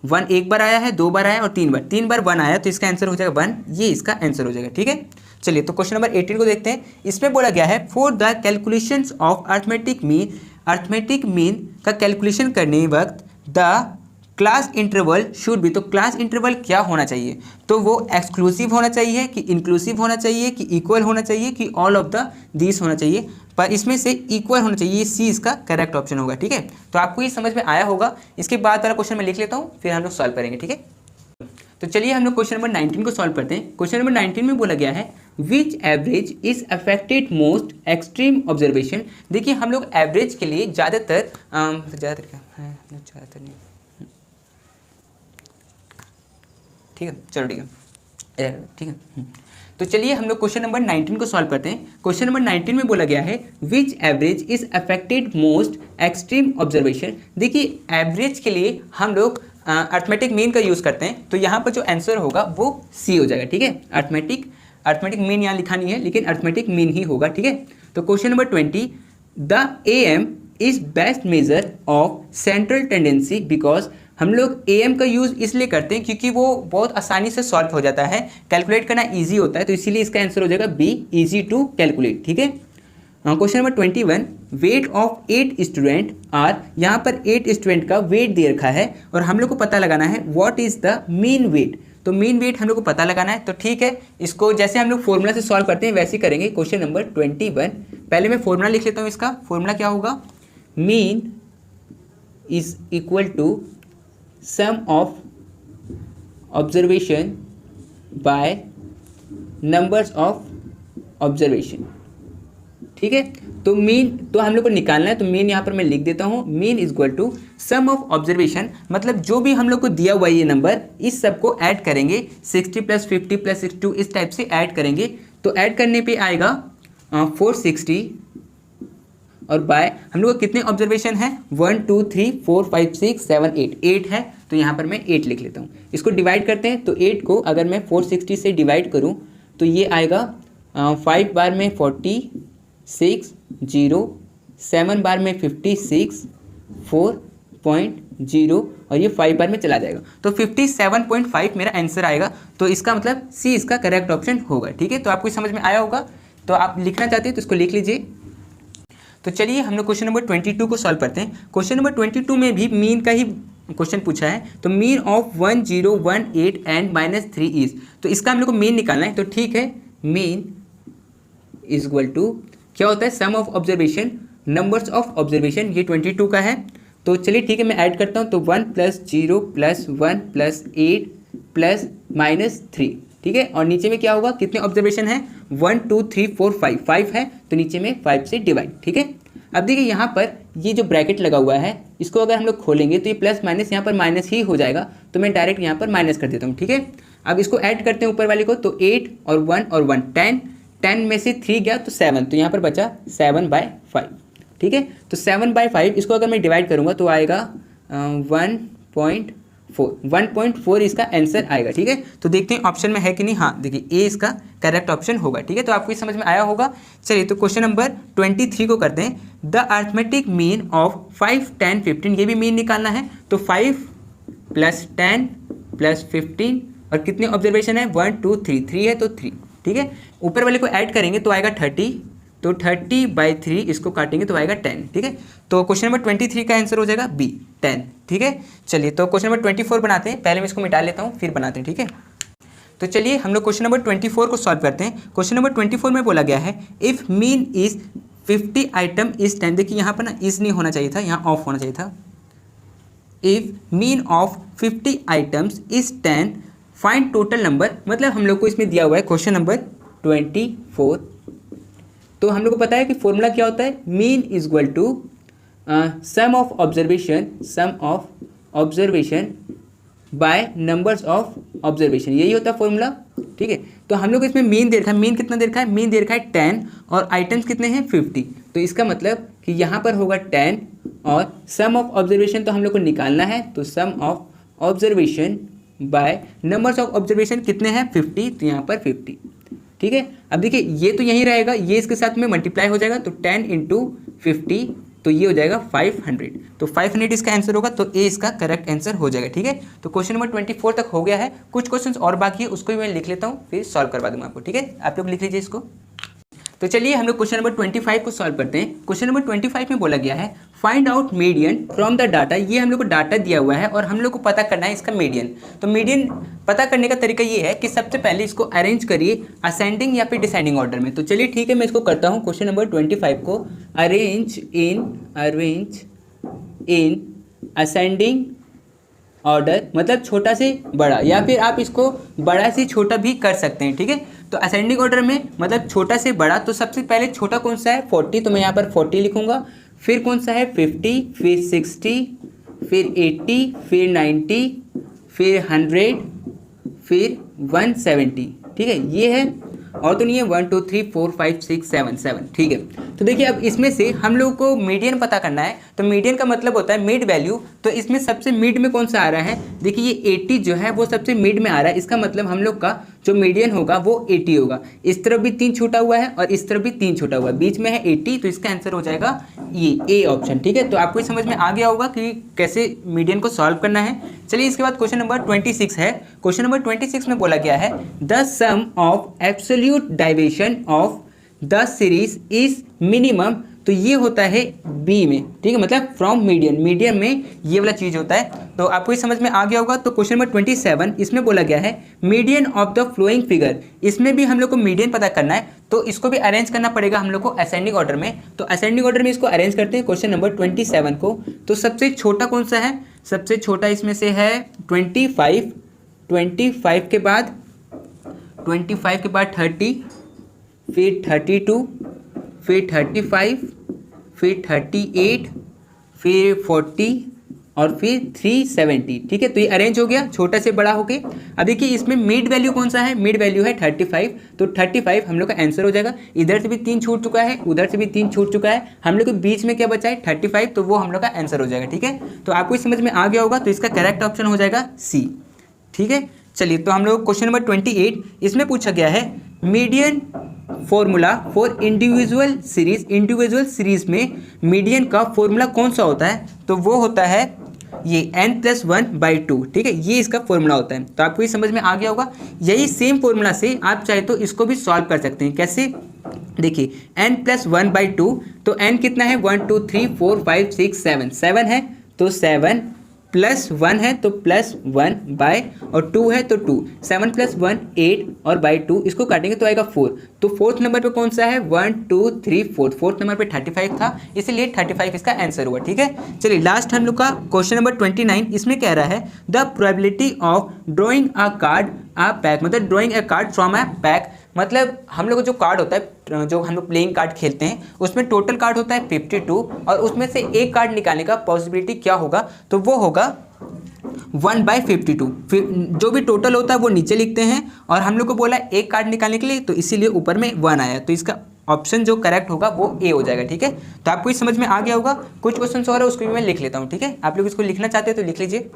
1 एक बार आया है, 2 बार आया और 3 बार 1 आया, तो इसका आंसर हो जाएगा 1, ये इसका आंसर हो जाएगा। ठीक है, चलिए तो क्वेश्चन नंबर 18 को देखते हैं। इसमें बोला गया है for the calculations of arithmetic mean. Arithmetic mean का कैलकुलेशन करने वक्त द क्लास इंटरवल शुड भी, तो क्लास इंटरवल क्या होना चाहिए, तो वो एक्सक्लूसिव होना चाहिए कि इंक्लूसिव होना चाहिए कि इक्वल होना चाहिए कि ऑल ऑफ द दिस होना चाहिए, पर इसमें से इक्वल होना चाहिए, ये सी इसका करेक्ट ऑप्शन होगा। ठीक है, तो आपको ये समझ में आया होगा। इसके बाद वाला क्वेश्चन मैं लिख लेता हूँ, फिर हम लोग सॉल्व करेंगे। ठीक है, तो चलिए हम लोग क्वेश्चन नंबर 19 को सॉल्व करते हैं। क्वेश्चन नंबर 19 में बोला गया है which average is affected most extreme observation. देखिए हम लोग एवरेज के लिए ज़्यादातर नहीं, ठीक है, चलो ठीक है। तो चलिए हम लोग क्वेश्चन नंबर 19 को सॉल्व करते हैं। क्वेश्चन नंबर 19 में बोला गया है which average is affected most extreme observation. देखिए एवरेज के लिए हम लोग अर्थमेटिक मीन का यूज़ करते हैं, तो यहाँ पर जो आंसर होगा वो सी हो जाएगा। ठीक है, अर्थमेटिक मीन यहाँ लिखा नहीं है लेकिन अर्थमेटिक मीन ही होगा। ठीक है, तो question number 20 the AM is best measure of central tendency because. हम लोग AM का यूज़ इसलिए करते हैं क्योंकि वो बहुत आसानी से सॉल्व हो जाता है, कैलकुलेट करना इजी होता है, तो इसीलिए इसका आंसर हो जाएगा बी, इजी टू कैलकुलेट। ठीक है, question number 21 weight of 8 student are. यहाँ पर 8 स्टूडेंट का वेट दे रखा है और हम लोग को पता लगाना है what is the mean weight. तो मीन वेट हम लोग को पता लगाना है, तो ठीक है, इसको जैसे हम लोग फॉर्मूला से सॉल्व करते हैं वैसे ही करेंगे। क्वेश्चन नंबर 21, पहले मैं फॉर्मूला लिख लेता हूँ। इसका फॉर्मूला क्या होगा, mean is equal to sum of observation by numbers of observation. ठीक है, तो मीन तो हम लोग को निकालना है, तो मीन यहाँ पर मैं लिख देता हूँ, mean is equal to sum of observation, मतलब जो भी हम लोग को दिया हुआ ये नंबर, इस सब को ऐड करेंगे, 60 + 50 + 62 इस टाइप से ऐड करेंगे। तो ऐड करने पे आएगा 460 और बाय हम लोग को कितने ऑब्जर्वेशन है 1 2 3 4 5 6 7 8 है, तो यहाँ पर मैं 8 लिख लेता हूँ। इसको डिवाइड करते हैं, तो 8 को अगर मैं 460 से डिवाइड करूँ तो ये आएगा 5 बार में 46 0, 7 बार में 56 4.0 और ये 5 बार में चला जाएगा, तो 57.5 मेरा आंसर आएगा। तो इसका मतलब सी इसका करेक्ट ऑप्शन होगा। ठीक है, तो आपको समझ में आया होगा। तो आप लिखना चाहते हैं तो इसको लिख लीजिए। तो चलिए हम लोग क्वेश्चन नंबर 22 को सॉल्व करते हैं। क्वेश्चन नंबर 22 में भी मीन का ही क्वेश्चन पूछा है, तो मीन ऑफ 1018 एंड -3 इज, तो इसका हम लोग को मीन निकालना है। तो ठीक है, मीन इज इक्वल टू क्या होता है, sum of observation, numbers of observation, ये 22 का है। तो चलिए ठीक है, मैं ऐड करता हूँ। तो 1 + 0 + 1 + 8 + -3, ठीक है। और नीचे में क्या होगा, कितने ऑब्जर्वेशन है, 1 2 3 4 5 है, तो नीचे में 5 से डिवाइड, ठीक है। अब देखिए यहाँ पर ये जो ब्रैकेट लगा हुआ है, इसको अगर हम लोग खोलेंगे तो ये प्लस माइनस यहाँ पर माइनस ही हो जाएगा, तो मैं डायरेक्ट यहाँ पर माइनस कर देता हूँ, ठीक है। अब इसको ऐड करते हैं ऊपर वाले को, तो 8 और 1 और 1 10 में से 3 गया तो 7, तो यहाँ पर बचा 7/5, ठीक है। तो 7/5 इसको अगर मैं डिवाइड करूँगा तो आएगा 1.4 इसका आंसर आएगा, ठीक है। तो देखते हैं ऑप्शन में है कि नहीं। हाँ देखिए, ए इसका करेक्ट ऑप्शन होगा, ठीक है। तो आपको ये समझ में आया होगा। चलिए तो क्वेश्चन नंबर 23 को करते हैं। द अरिथमेटिक मीन ऑफ 5 10 15, ये भी मीन निकालना है। तो 5 + 10 + 15 और कितने ऑब्जर्वेशन है, 1 2 3 है तो 3, ठीक है। ऊपर वाले को ऐड करेंगे तो आएगा 30, तो 30/3 इसको काटेंगे तो आएगा 10, ठीक है। तो क्वेश्चन नंबर 23 का आंसर हो जाएगा बी 10, ठीक है। चलिए तो क्वेश्चन नंबर 24 बनाते हैं। पहले मैं इसको मिटा लेता हूँ, फिर बनाते हैं, ठीक है। तो चलिए हम लोग क्वेश्चन नंबर 24 को सॉल्व करते हैं। क्वेश्चन नंबर 24 में बोला गया है, if mean is 50 item is 10, देखिए यहाँ पर ना इज नहीं होना चाहिए था, यहाँ ऑफ होना चाहिए था। If mean of 50 items is 10, find total number, मतलब हम लोग को इसमें दिया हुआ है क्वेश्चन नंबर 24। तो हम लोग को पता है कि फॉर्मूला क्या होता है, mean is equal to sum of observation by numbers of observation, यही होता है फॉर्मूला, ठीक है। तो हम लोग को इसमें मीन दे रखा है, मीन कितना दे रखा है, मीन दे रखा है 10 और आइटम्स कितने हैं 50। तो इसका मतलब कि यहाँ पर होगा 10 और सम ऑफ ऑब्जर्वेशन तो हम लोग को निकालना है, तो sum of observation by numbers of observation कितने हैं 50, तो यहाँ पर 50, ठीक है। अब देखिए ये तो यहीं रहेगा, ये इसके साथ में मल्टीप्लाई हो जाएगा, तो 10 × 50, तो ये हो जाएगा 500, तो 500 इसका आंसर होगा, तो ए इसका करेक्ट आंसर हो जाएगा, ठीक है। तो क्वेश्चन नंबर 24 तक हो गया है। कुछ क्वेश्चंस और बाकी है, उसको भी मैं लिख लेता हूँ, फिर सॉल्व करवा दूंगा आपको, ठीक है। आप लोग लिख लीजिए इसको। तो चलिए हम लोग क्वेश्चन नंबर 25 को सॉल्व करते हैं। क्वेश्चन नंबर 25 में बोला गया है, find out median from the data, ये हम लोग को डाटा दिया हुआ है और हम लोग को पता करना है इसका मीडियन। तो मीडियन पता करने का तरीका ये है कि सबसे पहले इसको अरेंज करिए असेंडिंग या फिर डिसेंडिंग ऑर्डर में। तो चलिए ठीक है, मैं इसको करता हूँ। क्वेश्चन नंबर 25 को अरेंज इन असेंडिंग ऑर्डर, मतलब छोटा से बड़ा, या फिर आप इसको बड़ा से छोटा भी कर सकते हैं, ठीक है। तो असेंडिंग ऑर्डर में मतलब छोटा से बड़ा, तो सबसे पहले छोटा कौन सा है 40, तो मैं यहाँ पर 40 लिखूंगा। फिर कौन सा है 50, फिर 60, फिर 80, फिर 90, फिर 100, फिर 170, ठीक है। ये है, और तो नहीं है 1 2 3 4 5 6 7 7, ठीक है। तो देखिए अब इसमें से हम लोगों को मीडियन पता करना है। तो मीडियन का मतलब होता है मिड वैल्यू। तो इसमें सबसे मिड में कौन सा आ रहा है, देखिए ये 80 जो है वो सबसे मिड में आ रहा है। इसका मतलब हम लोग का जो मीडियन होगा वो 80 होगा। इस तरफ भी 3 छूटा हुआ है और इस तरफ भी 3 छूटा हुआ है, बीच में है 80, तो इसका आंसर हो जाएगा ये ए ऑप्शन, ठीक है। तो आपको समझ में आ गया होगा कि कैसे मीडियन को सॉल्व करना है। चलिए इसके बाद क्वेश्चन नंबर 26 है। क्वेश्चन नंबर 26 में बोला गया है, the sum of absolute deviation of the series is minimum, तो ये होता है बी में, ठीक है, मतलब फ्रॉम मीडियन, मीडियन में ये वाला चीज़ होता है। तो आपको ये समझ में आ गया होगा। तो क्वेश्चन नंबर 27 इसमें बोला गया है, median of the flowing figure, इसमें भी हम लोग को मीडियन पता करना है, तो इसको भी अरेंज करना पड़ेगा हम लोग को असेंडिंग ऑर्डर में। तो असेंडिंग ऑर्डर में इसको अरेंज करते हैं क्वेश्चन नंबर 27 को। तो सबसे छोटा कौन सा है, सबसे छोटा इसमें से है 25, 25 के बाद 30, फिर 32, फिर 35, फिर 38, फिर 40 और फिर 370, ठीक है। तो ये अरेंज हो गया छोटा से बड़ा होके। अब देखिए इसमें मिड वैल्यू कौन सा है, मिड वैल्यू है 35, तो 35 हम लोग का आंसर हो जाएगा। इधर से भी 3 छूट चुका है, उधर से भी 3 छूट चुका है, हम लोग के बीच में क्या बचा है 35, तो वो हम लोग का आंसर हो जाएगा, ठीक है। तो आपको समझ में आ गया होगा। तो इसका करेक्ट ऑप्शन हो जाएगा सी, ठीक है। चलिए तो हम लोग क्वेश्चन नंबर 28, इसमें पूछा गया है median formula for individual series, individual series में मीडियन का फॉर्मूला कौन सा होता है, तो वो होता है ये n+1/2, ठीक है, ये इसका फॉर्मूला होता है। तो आपको ये समझ में आ गया होगा। यही सेम फॉर्मूला से आप चाहे तो इसको भी सॉल्व कर सकते हैं। कैसे, देखिए n+1/2, तो n कितना है 1 2 3 4 5 6 7 है, तो 7 +1 है तो +1 बाय और 2 है तो 2, 7 + 1 8 और बाय 2 इसको काटेंगे तो आएगा 4। तो फोर्थ नंबर पे कौन सा है 1 2 3 4, फोर्थ नंबर पे 35 था, इसलिए 35 इसका आंसर हुआ। ठीक है, चलिए लास्ट हम लोग का क्वेश्चन नंबर 29, इसमें कह रहा है the probability of drawing a card a pack, मतलब drawing a card from a pack, मतलब हम लोग जो कार्ड होता है, जो हम लोग प्लेइंग कार्ड खेलते हैं उसमें टोटल कार्ड होता है 52 और उसमें से एक कार्ड निकालने का पॉसिबिलिटी क्या होगा, तो वो होगा 1/52। फिर जो भी टोटल होता है वो नीचे लिखते हैं और हम लोग को बोला एक कार्ड निकालने के लिए, तो इसीलिए ऊपर में 1 आया, तो इसका ऑप्शन जो करेक्ट होगा वो ए हो जाएगा। ठीक है, तो आपको इस समझ में आ गया होगा। कुछ क्वेश्चन और है उसको भी मैं लिख लेता हूँ। ठीक है, आप लोग इसको लिखना चाहते हैं तो लिख लीजिए।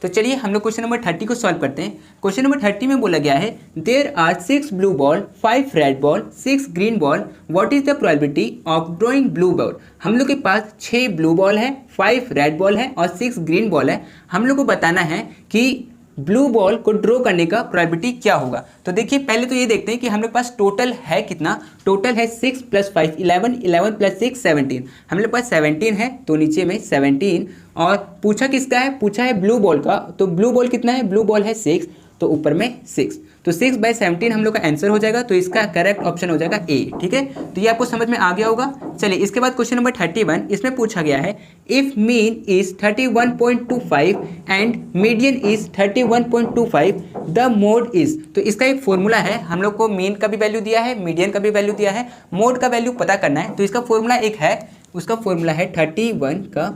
तो चलिए हम लोग क्वेश्चन नंबर 30 को सॉल्व करते हैं। क्वेश्चन नंबर 30 में बोला गया है there are 6 blue ball 5 red ball 6 green ball, what is the probability of drawing blue ball. हम लोग के पास 6 ब्लू बॉल है, 5 रेड बॉल है और 6 ग्रीन बॉल है। हम लोग को बताना है कि ब्लू बॉल को ड्रॉ करने का प्रोबेबिलिटी क्या होगा। तो देखिए पहले तो ये देखते हैं कि हम लोग के पास टोटल है कितना, टोटल है 6 + 5 11, 11 + 6 17, हम लोग के पास 17 है तो नीचे में 17, और पूछा किसका है, पूछा है ब्लू बॉल का, तो ब्लू बॉल कितना है, ब्लू बॉल है 6 तो ऊपर में 6, तो 6/17 हम लोग का आंसर हो जाएगा, तो इसका करेक्ट ऑप्शन हो जाएगा ए। ठीक है, तो ये आपको समझ में आ गया होगा। चलिए इसके बाद क्वेश्चन नंबर 31, इसमें पूछा गया है if mean is 31.25 and median is 31.25 the mode is, तो इसका एक फॉर्मूला है, हम लोग को मीन का भी वैल्यू दिया है, मीडियन का भी वैल्यू दिया है, मोड का वैल्यू पता करना है। तो इसका फॉर्मूला एक है, उसका फॉर्मूला है 31 का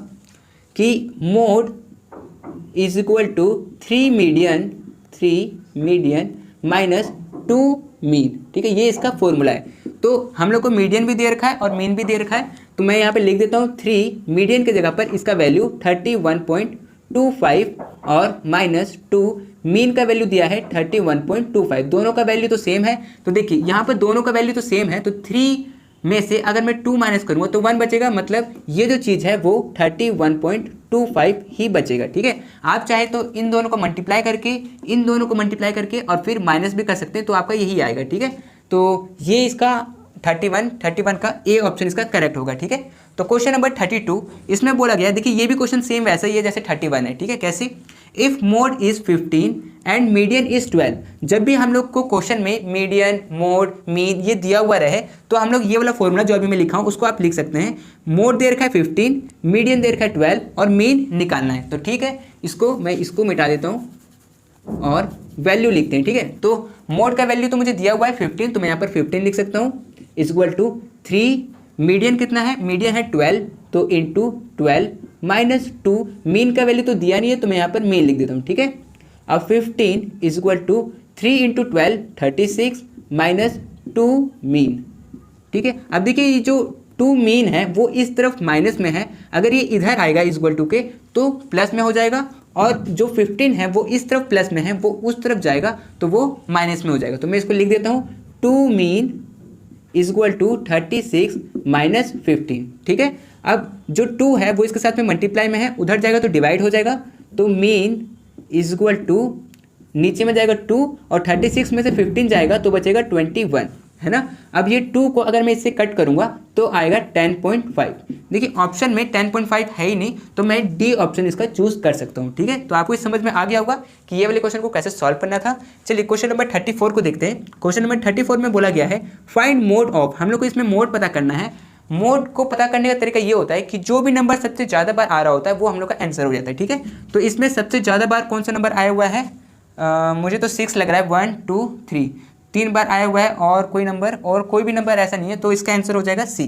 कि mode is equal to 3 median minus 2 mean. ठीक है, ये इसका फॉर्मूला है। तो हम लोग को मीडियन भी दे रखा है और मीन भी दे रखा है, तो मैं यहाँ पे लिख देता हूँ 3 मीडियन के जगह पर इसका वैल्यू 31.25 और -2 मीन का वैल्यू दिया है 31.25, दोनों का वैल्यू तो सेम है। तो देखिए यहाँ पर दोनों का वैल्यू तो सेम है, तो 3 में से अगर मैं 2 माइनस करूँगा तो 1 बचेगा, मतलब ये जो चीज़ है वो 31.25 ही बचेगा। ठीक है, आप चाहे तो इन दोनों को मल्टीप्लाई करके, इन दोनों को मल्टीप्लाई करके और फिर माइनस भी कर सकते हैं, तो आपका यही आएगा। ठीक है, तो ये इसका 31 का ए ऑप्शन इसका करेक्ट होगा। ठीक है, तो क्वेश्चन नंबर 32, इसमें बोला गया, देखिए ये भी क्वेश्चन सेम वैसा ही है जैसे 31 है। ठीक है, कैसे, if mode is 15 and median is 12, जब भी हम लोग को क्वेश्चन में मीडियन, मोड, मीन ये दिया हुआ रहे तो हम लोग ये वाला फॉर्मूला जो अभी मैं लिखा हूँ उसको आप लिख सकते हैं। मोड दे रखा है 15, मीडियन दे रखा है 12 और मीन निकालना है। तो ठीक है, मैं इसको मिटा देता हूँ और वैल्यू लिखते हैं। ठीक है, तो मोड का वैल्यू तो मुझे दिया हुआ है 15, तो मैं यहाँ पर 15 लिख सकता हूँ इक्वल टू 3, मीडियन कितना है, मीडियन है 12, तो इंटू 12 -2, मीन का वैल्यू तो दिया नहीं है तो मैं यहाँ पर मीन लिख देता हूँ। ठीक है, अब 15 इक्वल टू 3 × 12 36 -2 मीन। ठीक है, अब देखिए ये जो 2 मीन है वो इस तरफ माइनस में है, अगर ये इधर आएगा इक्वल टू के तो प्लस में हो जाएगा, और जो 15 है वो इस तरफ प्लस में है, वो उस तरफ जाएगा तो वो माइनस में हो जाएगा। तो मैं इसको लिख देता हूँ 2 मीन इक्वल टू 36 -15। ठीक है, अब जो 2 है वो इसके साथ में मल्टीप्लाई में है, उधर जाएगा तो डिवाइड हो जाएगा, तो मीन इक्वल टू नीचे में जाएगा 2 और 36 में से 15 जाएगा तो बचेगा 21, है ना। अब ये 2 को अगर मैं इससे कट करूंगा तो आएगा 10.5। देखिए ऑप्शन में 10.5 है ही नहीं, तो मैं डी ऑप्शन इसका चूज कर सकता हूँ। ठीक है, तो आपको इस समझ में आ गया होगा कि ये वाले क्वेश्चन को कैसे सॉल्व करना था। चलिए क्वेश्चन नंबर 34 को देखते हैं। क्वेश्चन नंबर 34 में बोला गया है फाइंड मोड ऑफ, हम लोग को इसमें मोड पता करना है। मोड को पता करने का तरीका ये होता है कि जो भी नंबर सबसे ज़्यादा बार आ रहा होता है वो हम लोग का आंसर हो जाता है। ठीक है, तो इसमें सबसे ज़्यादा बार कौन सा नंबर आया हुआ है, मुझे तो 6 लग रहा है, 1 2 3 3 बार आया हुआ है, और कोई भी नंबर ऐसा नहीं है, तो इसका आंसर हो जाएगा सी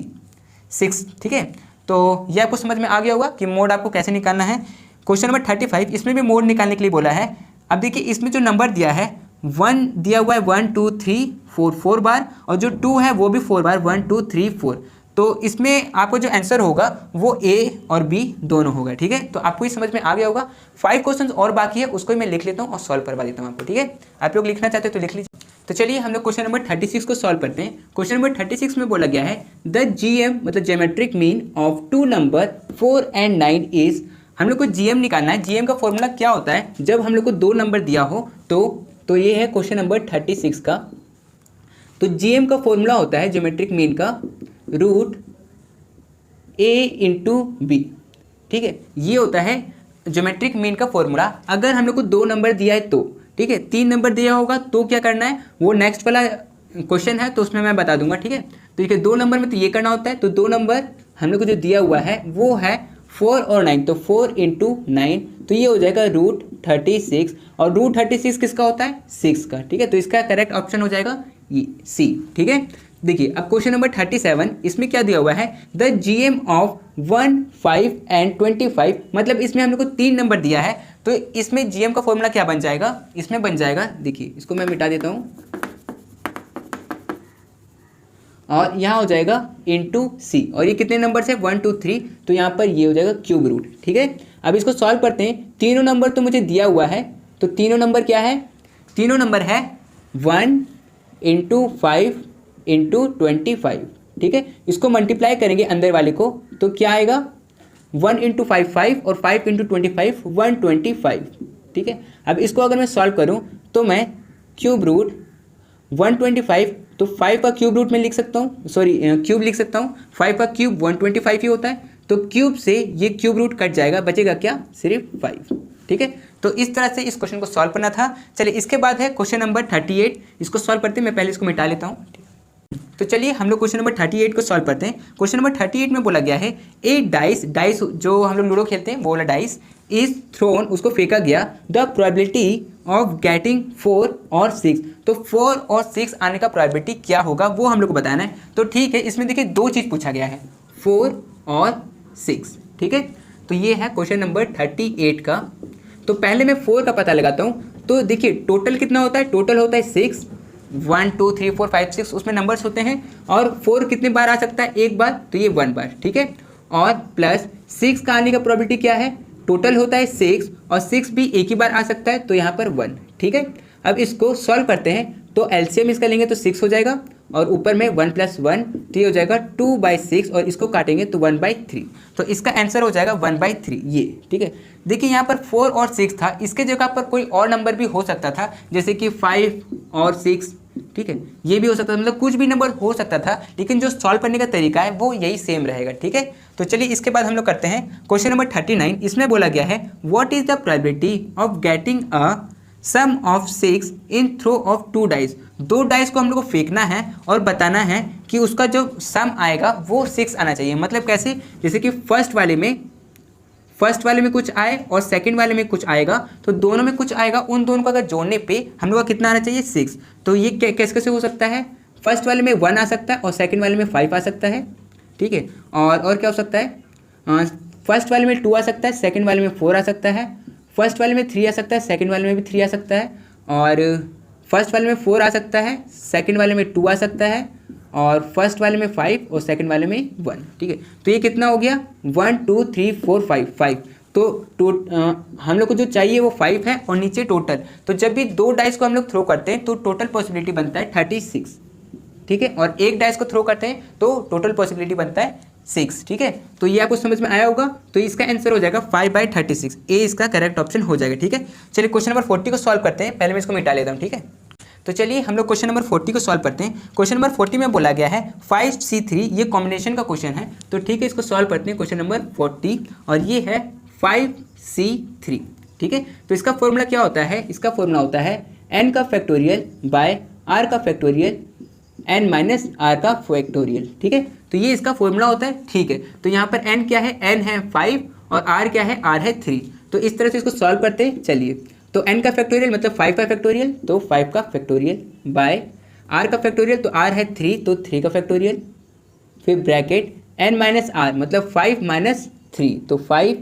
6। ठीक है, तो ये आपको समझ में आ गया होगा कि मोड आपको कैसे निकालना है। क्वेश्चन नंबर 35, इसमें भी मोड निकालने के लिए बोला है। अब देखिए इसमें जो नंबर दिया है 1 दिया हुआ है 1 2 3 4 बार, और जो 2 है वो भी 4 बार 1 2 3 4, तो इसमें आपको जो आंसर होगा वो ए और बी दोनों होगा। ठीक है, तो आपको ये समझ में आ गया होगा। 5 क्वेश्चन और बाकी है, उसको मैं लिख लेता हूँ और सॉल्व करवा देता हूँ आपको। ठीक है, आप लोग लिखना चाहते हो तो लिख लीजिए। तो चलिए हम लोग क्वेश्चन नंबर 36 को सॉल्व करते हैं। क्वेश्चन नंबर 36 में बोला गया है द जीएम मतलब ज्योमेट्रिक मीन ऑफ 2 नंबर 4 और 9 इज, हम लोग को जीएम निकालना है। जीएम का फॉर्मूला क्या होता है, जब हम लोग को 2 नंबर दिया हो तो ये है क्वेश्चन नंबर 36 का। तो जीएम का फॉर्मूला होता है ज्योमेट्रिक मीन का √a × b। ठीक है, ये होता है ज्योमेट्रिक मीन का फॉर्मूला, अगर हम लोग को 2 नंबर दिया है तो ठीक है, 3 नंबर दिया होगा तो क्या करना है, वो नेक्स्ट वाला क्वेश्चन है तो उसमें मैं बता दूंगा। ठीक है, तो देखिए 2 नंबर में तो ये करना होता है, तो 2 नंबर हम लोग को जो दिया हुआ है वो है 4 और 9, तो 4 × 9 तो ये हो जाएगा √36, और √36 किसका होता है, 6 का। ठीक है, तो इसका करेक्ट ऑप्शन हो जाएगा ये सी। ठीक है, देखिए अब क्वेश्चन नंबर 37, इसमें क्या दिया हुआ है, द GM ऑफ 1, 5 एंड 25, मतलब इसमें हम लोग को 3 नंबर दिया है, तो इसमें GM का फॉर्मूला क्या बन जाएगा, इसमें बन जाएगा, देखिए इसको मैं मिटा देता हूँ, और यहाँ हो जाएगा *C, और ये कितने नंबर से 1, 2, 3, तो यहाँ पर ये हो जाएगा क्यूब रूट। ठीक है, अब इसको सॉल्व करते हैं, तीनों नंबर तो मुझे दिया हुआ है, तो तीनों नंबर क्या है, तीनों नंबर है 1 × 5 × 25। ठीक है, इसको मल्टीप्लाई करेंगे अंदर वाले को, तो क्या आएगा 1 × 5 5 और 5 × 25 125। ठीक है, अब इसको अगर मैं सॉल्व करूं तो मैं क्यूब रूट 125, तो 5 का क्यूब रूट में लिख सकता हूँ, सॉरी क्यूब लिख सकता हूँ, 5 का क्यूब 125 ही होता है, तो क्यूब से ये क्यूब रूट कट जाएगा, बचेगा क्या, सिर्फ 5। ठीक है, तो इस तरह से इस क्वेश्चन को सॉल्व करना था। चलिए इसके बाद है क्वेश्चन नंबर 38, इसको सॉल्व करते हैं, मैं पहले इसको मिटा लेता हूँ। तो चलिए हम लोग क्वेश्चन नंबर 38 को सॉल्व करते हैं। क्वेश्चन नंबर 38 में बोला गया है ए डाइस, डाइस जो हम लोग लूडो खेलते हैं वो वाला डाइस इज थ्रोन, उसको फेंका गया, द प्रोबेबिलिटी ऑफ गेटिंग 4 और 6, तो 4 और 6 आने का प्रोबेबिलिटी क्या होगा वो हम लोग को बताना है। तो ठीक है, इसमें देखिए 2 चीज़ पूछा गया है, 4 और 6। ठीक है, तो ये है क्वेश्चन नंबर 38 का। तो पहले मैं 4 का पता लगाता हूँ, तो देखिए टोटल कितना होता है, टोटल होता है 6, 1 2 3 4 5 6 उसमें नंबर्स होते हैं, और 4 कितने बार आ सकता है, एक बार, तो ये 1 बार। ठीक है, और प्लस 6 का आने का प्रोबेबिलिटी क्या है, टोटल होता है 6 और 6 भी एक ही बार आ सकता है, तो यहाँ पर 1। ठीक है, अब इसको सॉल्व करते हैं, तो एलसीएम इसका लेंगे तो 6 हो जाएगा, और ऊपर में 1 + 1 तो ये हो जाएगा 2/6, और इसको काटेंगे तो 1/3, तो इसका आंसर हो जाएगा 1/3 ये। ठीक है, देखिए यहाँ पर 4 और 6 था, इसके जगह पर कोई और नंबर भी हो सकता था, जैसे कि 5 और 6। ठीक है, ये भी हो सकता था, मतलब कुछ भी नंबर हो सकता था, लेकिन जो सॉल्व करने का तरीका है वो यही सेम रहेगा। ठीक है, तो चलिए इसके बाद हम लोग करते हैं क्वेश्चन नंबर 39, इसमें बोला गया है what is the probability of getting a sum of 6 in throw of 2 dice, 2 dice को हम लोग को फेंकना है और बताना है कि उसका जो सम आएगा वो 6 आना चाहिए। मतलब कैसे, जैसे कि फर्स्ट वाले में कुछ आए और सेकंड वाले में कुछ आएगा, तो दोनों में कुछ आएगा, उन दोनों को अगर जोड़ने पे हम लोग का कितना आना चाहिए, 6। तो ये कैसे कैसे हो सकता है, फर्स्ट वाले में 1 आ सकता है और सेकंड वाले में 5 आ सकता है। ठीक है, और क्या हो सकता है, फर्स्ट वाले में 2 आ सकता है, सेकंड वाले में 4 आ सकता है, फर्स्ट वाले में 3 आ सकता है, सेकंड वाले में भी 3 आ सकता है, और फर्स्ट वाले में 4 आ सकता है, सेकंड वाले में 2 आ सकता है, और फर्स्ट वाले में 5 और सेकंड वाले में 1। ठीक है, तो ये कितना हो गया, 1 2 3 4 5। तो हम लोग को जो चाहिए वो 5 है, और नीचे टोटल, तो जब भी 2 डाइस को हम लोग थ्रो करते हैं तो टोटल पॉसिबिलिटी बनता है 36। ठीक है, और 1 डाइस को थ्रो करते हैं तो टोटल पॉसिबिलिटी बनता है 6। ठीक है, तो ये आपको समझ में आया होगा, तो इसका आंसर हो जाएगा 5/36, ए इसका करेक्ट ऑप्शन हो जाएगा। ठीक है, चलिए क्वेश्चन नंबर 40 को सॉल्व करते हैं, पहले मैं इसको मिटा लेता हूँ। ठीक है, तो चलिए हम लोग क्वेश्चन नंबर 40 को सॉल्व करते हैं। क्वेश्चन नंबर 40 में बोला गया है 5C3, ये कॉम्बिनेशन का क्वेश्चन है, तो ठीक है इसको सॉल्व करते हैं। क्वेश्चन नंबर 40, और ये है 5C3। ठीक है, तो इसका फॉर्मूला क्या होता है, इसका फॉर्मूला होता है n का फैक्टोरियल बाय r का फैक्टोरियल n - r का फैक्टोरियल। ठीक है, तो ये इसका फॉर्मूला होता है। ठीक है, तो यहाँ पर n क्या है, n है 5, और r क्या है, r है 3। तो इस तरह से इसको सॉल्व करते हैं। चलिए, तो n का फैक्टोरियल मतलब 5 का फैक्टोरियल, तो 5 का फैक्टोरियल बाय r का फैक्टोरियल, तो r है 3, तो 3 का फैक्टोरियल, फिर ब्रैकेट n - r मतलब 5 - 3, तो 5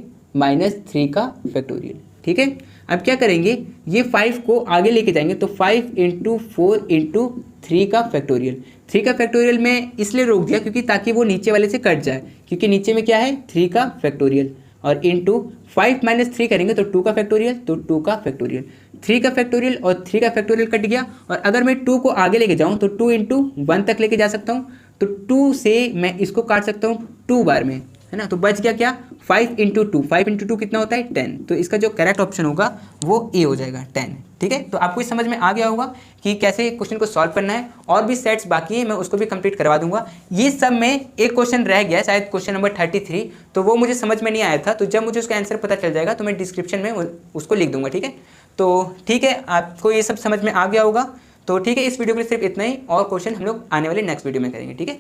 - 3 का फैक्टोरियल। ठीक है, अब क्या करेंगे, ये 5 को आगे लेके जाएंगे, तो 5 × 4 × 3 का फैक्टोरियल। 3 का फैक्टोरियल में इसलिए रोक दिया क्योंकि ताकि वो नीचे वाले से कट जाए, क्योंकि नीचे में क्या है, 3 का फैक्टोरियल, और इंटू 5 - 3 करेंगे तो 2 का फैक्टोरियल, तो 2 का फैक्टोरियल, 3 का फैक्टोरियल और 3 का फैक्टोरियल कट गया। और अगर मैं 2 को आगे लेके जाऊँ तो 2 × 1 तक लेके जा सकता हूँ, तो 2 से मैं इसको काट सकता हूँ 2 बार में, है ना। तो बच गया क्या 5 इंटू टू, 5 इंटू टू कितना होता है 10। तो इसका जो करेक्ट ऑप्शन होगा वो ए हो जाएगा 10। ठीक है, तो आपको इस समझ में आ गया होगा कि कैसे क्वेश्चन को सॉल्व करना है। और भी सेट्स बाकी है, मैं उसको भी कंप्लीट करवा दूंगा। ये सब में एक क्वेश्चन रह गया शायद क्वेश्चन नंबर 33, तो वो मुझे समझ में नहीं आया था। तो जब मुझे उसका आंसर पता चल जाएगा तो मैं डिस्क्रिप्शन में उसको लिख दूंगा। ठीक है, तो ठीक है, आपको ये सब समझ में आ गया होगा। तो ठीक है, इस वीडियो के लिए सिर्फ इतना ही, और क्वेश्चन हम लोग आने वाले नेक्स्ट वीडियो में करेंगे। ठीक है।